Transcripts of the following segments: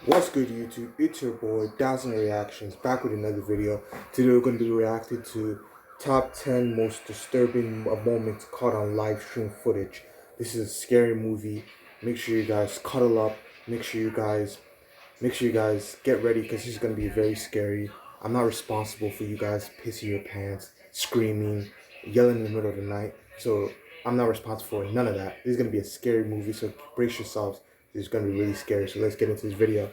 What's good, YouTube? It's your boy DazzlingReactions back with another video. Today we're going to be reacting to top 10 most disturbing moments caught on live stream footage. This is a scary movie. Make sure you guys cuddle up. Make sure you guys get ready because this is going to be very scary. I'm not responsible for you guys pissing your pants, screaming, yelling in the middle of the night. So I'm not responsible for none of that. This is going to be a scary movie, so brace yourselves. This is going to be really scary. So let's get into this video.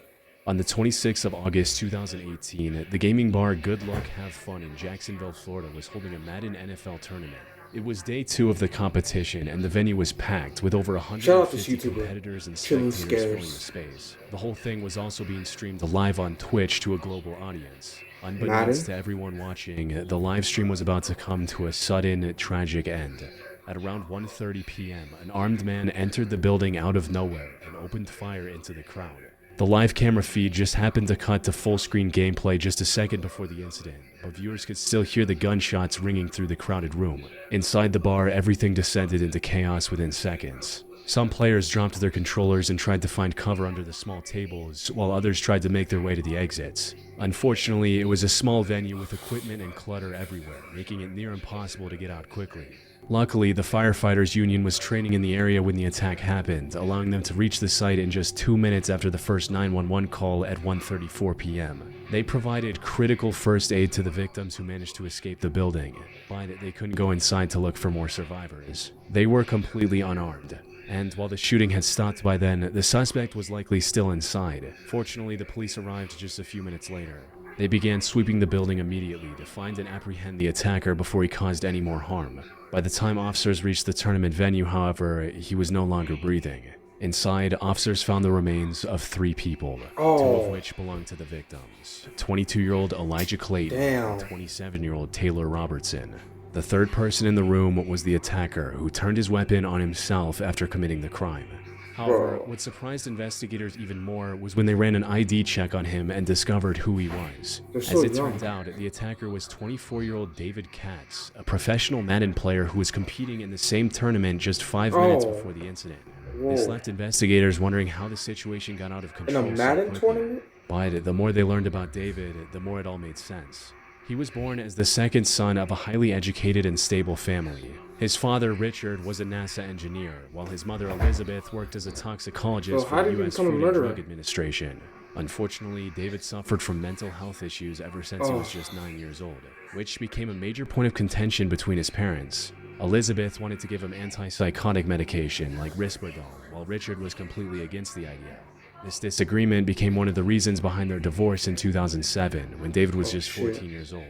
On the 26th of August 2018, the gaming bar Good Luck Have Fun in Jacksonville, Florida was holding a Madden NFL tournament. It was day 2 of the competition, and the venue was packed with over 150 competitors and spectators filling the space. The whole thing was also being streamed live on Twitch to a global audience. Unbeknownst to everyone watching, the live stream was about to come to a sudden, tragic end. At around 1:30 p.m., an armed man entered the building out of nowhere and opened fire into the crowd. The live camera feed just happened to cut to full-screen gameplay just a second before the incident, but viewers could still hear the gunshots ringing through the crowded room. Inside the bar, everything descended into chaos within seconds. Some players dropped their controllers and tried to find cover under the small tables, while others tried to make their way to the exits. Unfortunately, it was a small venue with equipment and clutter everywhere, making it near impossible to get out quickly. Luckily, the firefighters union was training in the area when the attack happened, allowing them to reach the site in just 2 minutes after the first 911 call at 1:34 p.m. They provided critical first aid to the victims who managed to escape the building, but they couldn't go inside to look for more survivors. They were completely unarmed, and while the shooting had stopped by then, the suspect was likely still inside. Fortunately, the police arrived just a few minutes later. They began sweeping the building immediately to find and apprehend the attacker before he caused any more harm. By the time officers reached the tournament venue, however, he was no longer breathing. Inside, officers found the remains of 3 people, 2 of which belonged to the victims: 22-year-old Elijah Clayton and 27-year-old Taylor Robertson. The third person in the room was the attacker, who turned his weapon on himself after committing the crime. However, what surprised investigators even more was when they ran an ID check on him and discovered who he was. As it turned out, the attacker was 24-year-old David Katz, a professional Madden player who was competing in the same tournament just 5 minutes before the incident. This left investigators wondering how the situation got out of control In a Madden tournament? But the more they learned about David, the more it all made sense. He was born as the second son of a highly educated and stable family. His father, Richard, was a NASA engineer, while his mother, Elizabeth, worked as a toxicologist for the U.S. Food and Drug Administration. Unfortunately, David suffered from mental health issues ever since he was just 9 years old, which became a major point of contention between his parents. Elizabeth wanted to give him antipsychotic medication like Risperdal, while Richard was completely against the idea. This disagreement became one of the reasons behind their divorce in 2007, when David was just 14 years old.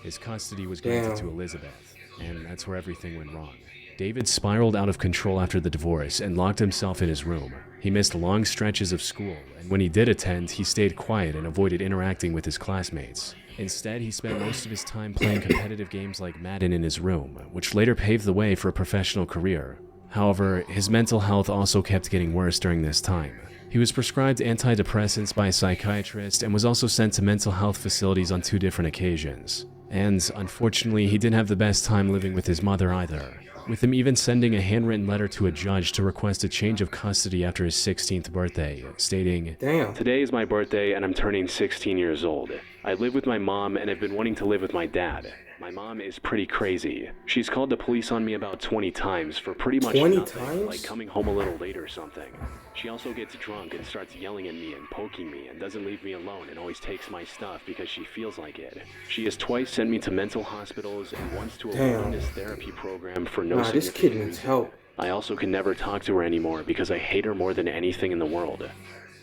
His custody was granted to Elizabeth, and that's where everything went wrong. David spiraled out of control after the divorce and locked himself in his room. He missed long stretches of school, and when he did attend, he stayed quiet and avoided interacting with his classmates. Instead, he spent most of his time playing competitive games like Madden in his room, which later paved the way for a professional career. However, his mental health also kept getting worse during this time. He was prescribed antidepressants by a psychiatrist and was also sent to mental health facilities on 2 different occasions. And unfortunately, he didn't have the best time living with his mother either, with him even sending a handwritten letter to a judge to request a change of custody after his 16th birthday, stating, "Today is my birthday and I'm turning 16 years old. I live with my mom and have been wanting to live with my dad. My mom is pretty crazy. She's called the police on me about 20 times for pretty much nothing, like coming home a little late or something. She also gets drunk and starts yelling at me and poking me and doesn't leave me alone and always takes my stuff because she feels like it. She has twice sent me to mental hospitals and once to a wilderness therapy program for no significant this kid needs reason. help. I also can never talk to her anymore because I hate her more than anything in the world."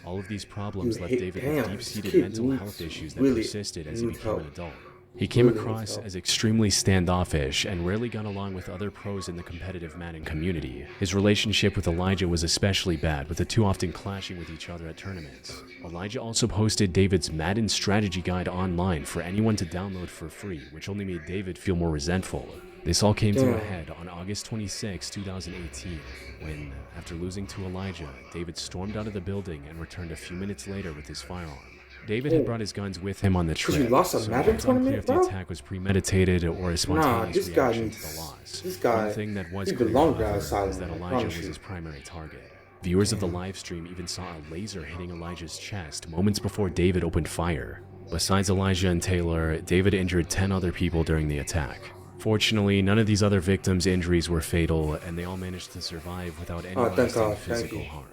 All of these problems left David with deep-seated mental health issues that persisted as he became an adult. He came across as extremely standoffish and rarely got along with other pros in the competitive Madden community. His relationship with Elijah was especially bad, with the 2 often clashing with each other at tournaments. Elijah also posted David's Madden strategy guide online for anyone to download for free, which only made David feel more resentful. This all came to a head on August 26, 2018, when, after losing to Elijah, David stormed out of the building and returned a few minutes later with his firearm. David had brought his guns with him on the trip, so it's unclear if the attack was premeditated or a spontaneous reaction to the loss. One thing that was clear, however, is that Elijah was his primary target. Viewers of the live stream even saw a laser hitting Elijah's chest moments before David opened fire. Besides Elijah and Taylor, David injured 10 other people during the attack. Fortunately, none of these other victims' injuries were fatal, and they all managed to survive without any lasting physical harm.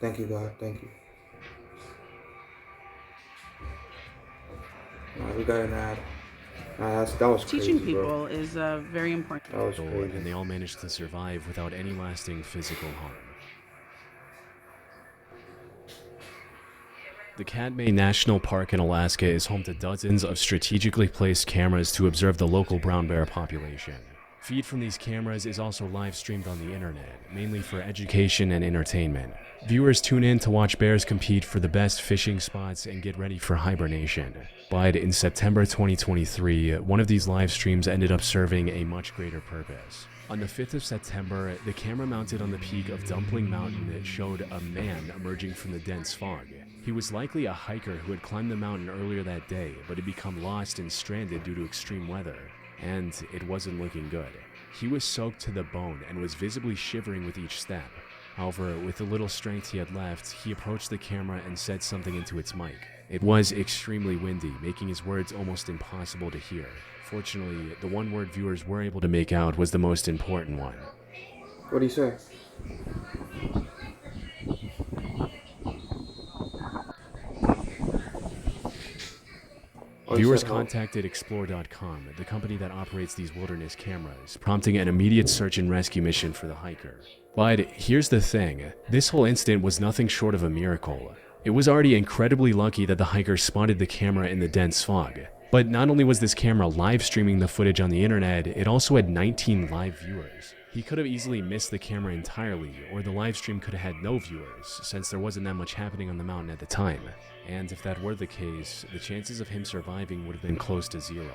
Thank you, God. Thank you. We got an ad. That was crazy, Teaching people bro. is very important. That was crazy. And they all managed to survive without any lasting physical harm. The Katmai National Park in Alaska is home to dozens of strategically placed cameras to observe the local brown bear population. Feed from these cameras is also live streamed on the internet, mainly for education and entertainment. Viewers tune in to watch bears compete for the best fishing spots and get ready for hibernation. But in September 2023, one of these live streams ended up serving a much greater purpose. On the 5th of September, the camera mounted on the peak of Dumpling Mountain showed a man emerging from the dense fog. He was likely a hiker who had climbed the mountain earlier that day, but had become lost and stranded due to extreme weather. And it wasn't looking good. He was soaked to the bone and was visibly shivering with each step. However, with the little strength he had left, he approached the camera and said something into its mic. It was extremely windy, making his words almost impossible to hear. Fortunately, the one word viewers were able to make out was the most important one. What do you say? Viewers contacted Explore.com, the company that operates these wilderness cameras, prompting an immediate search and rescue mission for the hiker. But here's the thing, this whole incident was nothing short of a miracle. It was already incredibly lucky that the hiker spotted the camera in the dense fog. But not only was this camera live streaming the footage on the internet, it also had 19 live viewers. He could have easily missed the camera entirely, or the live stream could have had no viewers, since there wasn't that much happening on the mountain at the time. And if that were the case, the chances of him surviving would have been close to zero.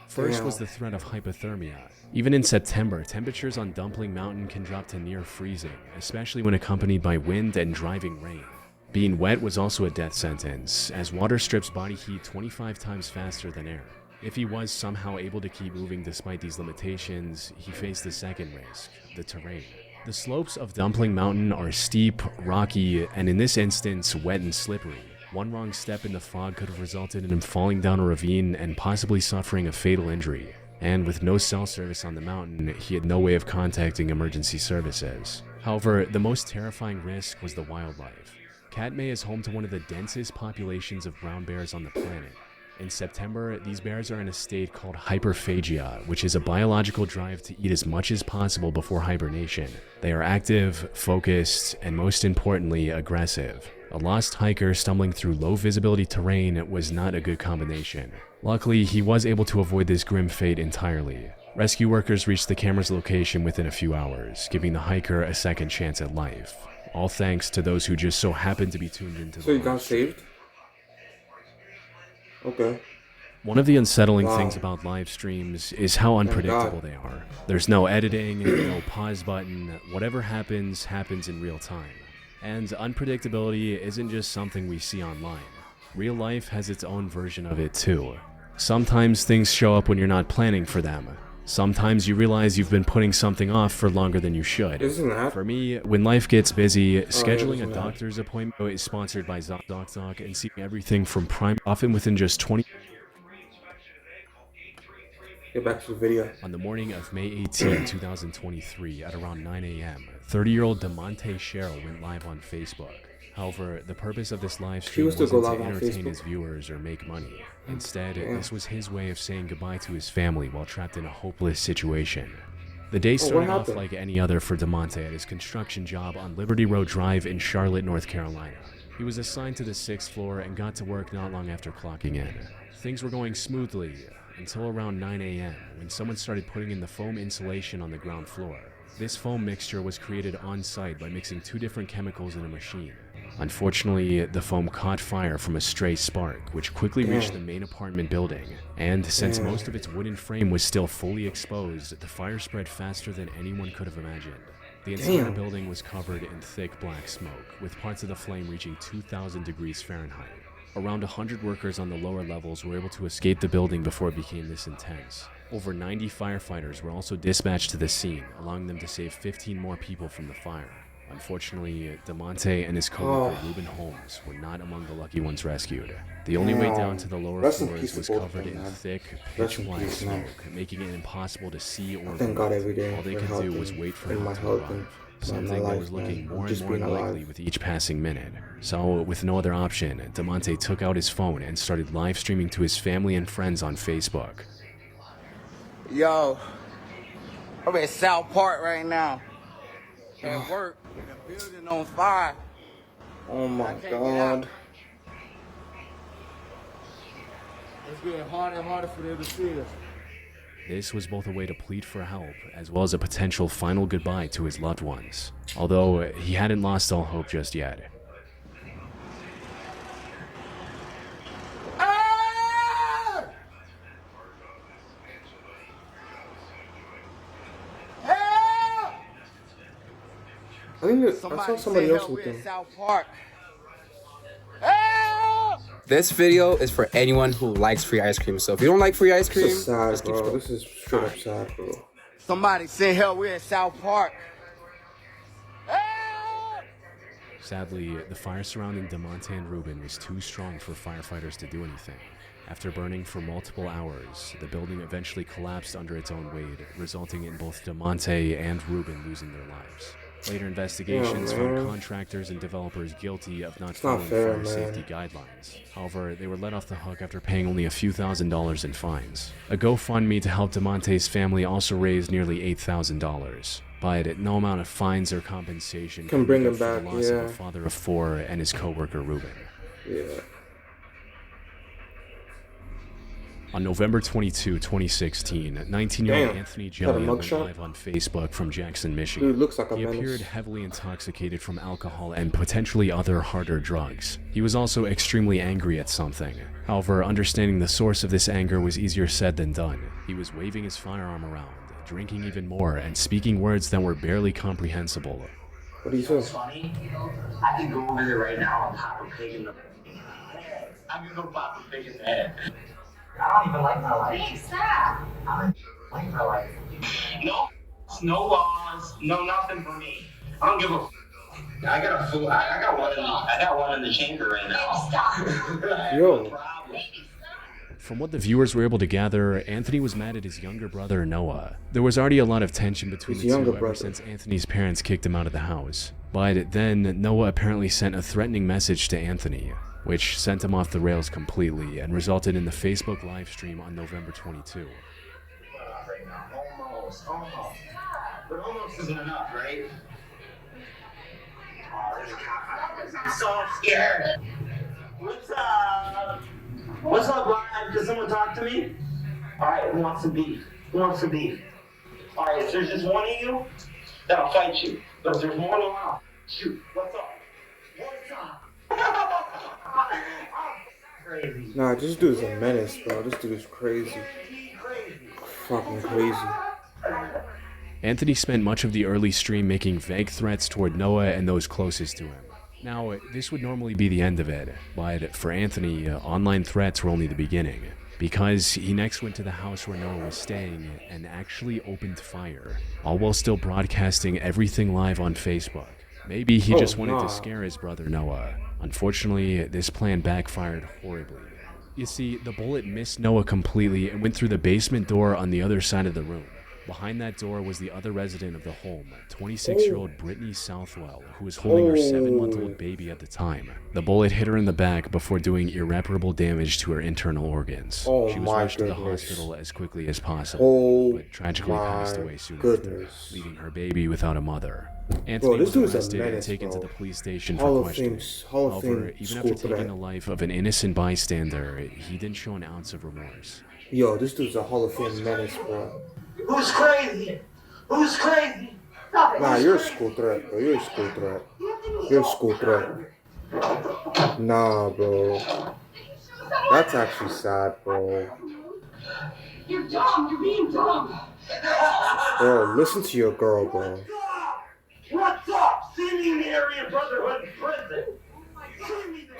First was the threat of hypothermia. Even in September, temperatures on Dumpling Mountain can drop to near freezing, especially when accompanied by wind and driving rain. Being wet was also a death sentence, as water strips body heat 25 times faster than air. If he was somehow able to keep moving despite these limitations, he faced the second risk, the terrain. The slopes of Dumpling Mountain are steep, rocky, and in this instance, wet and slippery. One wrong step in the fog could have resulted in him falling down a ravine and possibly suffering a fatal injury. And with no cell service on the mountain, he had no way of contacting emergency services. However, the most terrifying risk was the wildlife. Katmai is home to one of the densest populations of brown bears on the planet. In September, these bears are in a state called hyperphagia, which is a biological drive to eat as much as possible before hibernation. They are active, focused, and most importantly, aggressive. A lost hiker stumbling through low visibility terrain was not a good combination. Luckily, he was able to avoid this grim fate entirely. Rescue workers reached the camera's location within a few hours, giving the hiker a second chance at life. All thanks to those who just so happened to be tuned into the So you got saved? Okay. One of the unsettling things about live streams is how unpredictable they are. There's no editing, no pause button. Whatever happens, happens in real time. And unpredictability isn't just something we see online. Real life has its own version of it too. Sometimes things show up when you're not planning for them. Sometimes you realize you've been putting something off for longer than you should. For me, when life gets busy, scheduling a doctor's appointment is sponsored by ZocDoc and seeing everything from prime, often within just 20. Get back to the video. On the morning of May 18, 2023, at around 9 a.m., 30-year-old DeMonte Cheryl went live on Facebook. However, the purpose of this live stream wasn't to entertain his viewers or make money. Instead, this was his way of saying goodbye to his family while trapped in a hopeless situation. The day started off like any other for DeMonte at his construction job on Liberty Road Drive in Charlotte, North Carolina. He was assigned to the 6th floor and got to work not long after clocking in. Things were going smoothly until around 9 a.m. when someone started putting in the foam insulation on the ground floor. This foam mixture was created on-site by mixing two different chemicals in a machine. Unfortunately, the foam caught fire from a stray spark, which quickly reached the main apartment building. And since most of its wooden frame was still fully exposed, the fire spread faster than anyone could have imagined. The entire building was covered in thick black smoke, with parts of the flame reaching 2,000 degrees Fahrenheit. Around 100 workers on the lower levels were able to escape the building before it became this intense. Over 90 firefighters were also dispatched to the scene, allowing them to save 15 more people from the fire. Unfortunately, DeMonte and his coworker Ruben Holmes were not among the lucky ones rescued. The only way down to the lower Rest in floors peace to was both of covered them, in man. thick, Rest in pitch-black peace, man. smoke, making it impossible to see or Thank God every breathe. day All they for could health do was and- wait for and help my to health arrive, and my something that life, was looking man. more and Just more being unlikely alive. with each passing minute. So, with no other option, DeMonte took out his phone and started live streaming to his family and friends on Facebook. Yo, I'm at South Park right now. At work, the building on fire. Oh my I can't get God. out. It's getting harder and harder for them to see us. This was both a way to plead for help, as well as a potential final goodbye to his loved ones. Although, he hadn't lost all hope just yet. Ah! Help! I think that I saw somebody else with we're them. at South Park. Help! This video is for anyone who likes free ice cream. So if you don't like free ice cream, This is sad, just keep bro. scrolling. This is straight up sad, bro. Somebody send help. We're at South Park. Help! Sadly, the fire surrounding DeMonte and Ruben was too strong for firefighters to do anything. After burning for multiple hours, the building eventually collapsed under its own weight, resulting in both DeMonte and Ruben losing their lives. Later investigations found contractors and developers guilty of not following fair, fire safety guidelines. However, they were let off the hook after paying only a few $1,000s in fines. A GoFundMe to help DeMonte's family also raised nearly $8,000. But no amount of fines or compensation Can bring make them up for back, the loss of yeah. a father of 4 and his coworker Ruben. Yeah. On November 22, 2016, 19-year-old Damn. Anthony Is that a Jellia went mugshot? live on Facebook from Jackson, Michigan. Dude looks like a He menace. appeared heavily intoxicated from alcohol and potentially other harder drugs. He was also extremely angry at something. However, understanding the source of this anger was easier said than done. He was waving his firearm around, drinking even more, and speaking words that were barely comprehensible. What do you say? Funny. I can go over there right now and pop a pig in the I'm gonna go pop a pig in the head. I don't even like my life. Hey, stop! I don't like my life. No laws, no nothing for me. I don't give a I got one in the chamber right now. Stop. Yo. From what the viewers were able to gather, Anthony was mad at his younger brother, Noah. There was already a lot of tension between His the younger two ever brother. since Anthony's parents kicked him out of the house. But then, Noah apparently sent a threatening message to Anthony, which sent him off the rails completely and resulted in the Facebook live stream on November 22. Almost. But almost isn't enough, right? I'm so scared. What's up? What's up, Ryan? Does someone talk to me? Alright, who wants to beef? Who wants to beef? Alright, if there's just one of you, then I'll fight you. But if there's more than one, shoot. What's up? What's up? Crazy. Nah, this dude is a menace, bro. This dude is crazy. Fucking crazy. Anthony spent much of the early stream making vague threats toward Noah and those closest to him. Now, this would normally be the end of it, but for Anthony, online threats were only the beginning, because he next went to the house where Noah was staying and actually opened fire, all while still broadcasting everything live on Facebook. Maybe he just wanted to scare his brother Noah. Unfortunately, this plan backfired horribly. You see, the bullet missed Noah completely and went through the basement door on the other side of the room. Behind that door was the other resident of the home, 26-year-old Brittany Southwell, who was holding her 7-month-old baby at the time. The bullet hit her in the back before doing irreparable damage to her internal organs. Oh She was my rushed to the goodness. hospital as quickly as possible, but tragically passed my away soon goodness. after, leaving her baby without a mother. Anthony Bro, this was dude's a arrested and menace, taken bro. to the police station Hall for of questioning. Fame- Hall of However, Fame even school after taking threat. the life of an innocent bystander, he didn't show an ounce of remorse. Yo, this dude's a Hall of Fame menace, bro. Who's crazy? Who's crazy? Nah, you're a school threat, bro. You're a school threat. You're a school threat. Nah, bro. That's actually sad, bro. You're dumb. You're being dumb. Bro, listen to your girl, bro. What's up? See me in the area of Brotherhood prison.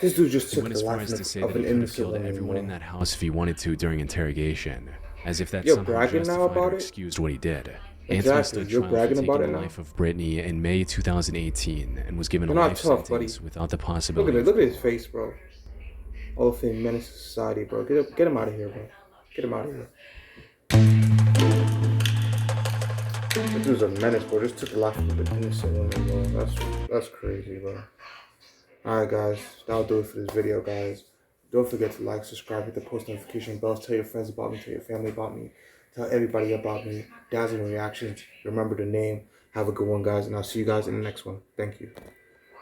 This dude just He took went the as far life as to say of that an he could have innocent killed woman, everyone in bro. that house if he wanted to during interrogation, as if that You're somehow bragging now justified about or it? excused what he did. Anthony Exactly. stood You're trial for bragging taking about the it now. life of Brittany in May 2018 and was given a You're not life tough, buddy. sentence without the Look at possibility it. of Look at his parole. face, bro. All of fame menace to society, bro. Get him out of here, bro. Get him out of here. This dude's a menace, bro. Just took the life of an innocent woman, bro. That's crazy, bro. Alright, guys. That'll do it for this video, guys. Don't forget to like, subscribe, hit the post notification bells. Tell your friends about me. Tell your family about me. Tell everybody about me. Dazzling Reactions. Remember the name. Have a good one, guys. And I'll see you guys in the next one. Thank you.